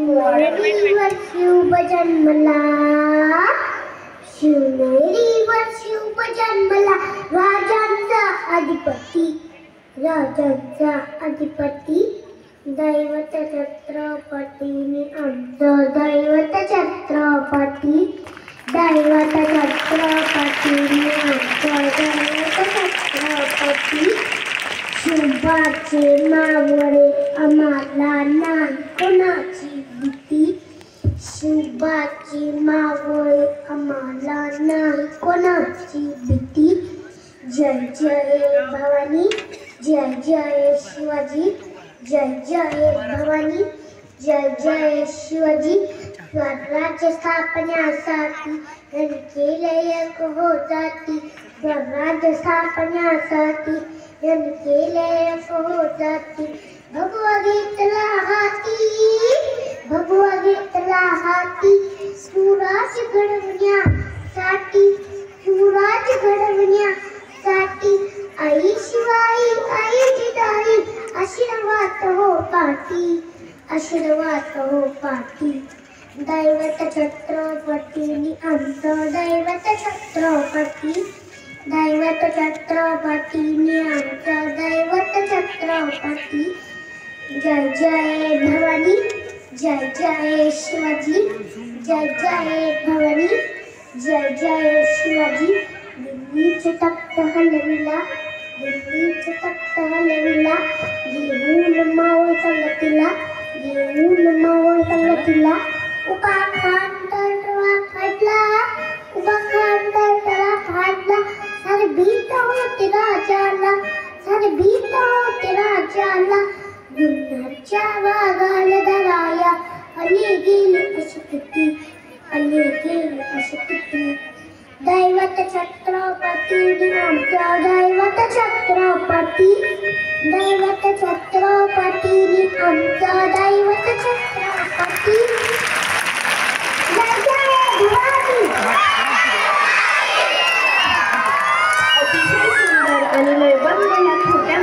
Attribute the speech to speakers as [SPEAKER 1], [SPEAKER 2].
[SPEAKER 1] शिवनेरीवर शिव जन्मला, शिवनेरीवर शिव जन्मला, राजांचा अधिपती, राजांचा अधिपती, दैवत छत्रपतीने आमचं दैवत छत्रपती, दैवत छत्रपतीने आमचं दैवत छत्रपती. शुभाचे मावळे आम्हाला नाही कोणाची भीती, शुभाची मावळे आम्हाला नाही कोणाची भीती. जय जय भवानी, जय जय शिवाजी, जय जय भवानी, जय जय शिवाजी. स्वराज्य स्थापण्यासाठी यांनी केले एक हो जाती, स्वराज्य स्थापण्यासाठी यांनी केले एक हो जाती. भगवा घेतला हाती, भगवा घेतला हाती, सुराज घडवण्यासाठी, सुराज घडवण्यासाठी. आई शिवाई आई जिजाई आशीर्वाद हो पाठी, आशीर्वाद हो पाठी. दैवत छत्रपतीने आमचं दैवत छत्रपती, दैवत छत्रपतीने आमचं दैवत छत्रपती. जय जय भवानी, जय जय शिवाजी, जय जय भवानी, जय जय शिवाजी. दिल्लीचे तख्त हलविला, दिल्लीचे तख्त हलविला, घेऊन मावळ संगतीला, घेऊन मावळ संगतीला. उभा खांडवा फाडला, उभा खांडवा फाडला, सारे भीत होते राजाला, सारे भीत होते राजाला. गुन्ह्याच्या वाघाला धराया आली गेली अशी किती, आली गेली अशी किती. दैवत छत्रपती आमचा दैवत छत्रपती, दैवत छत्रपती.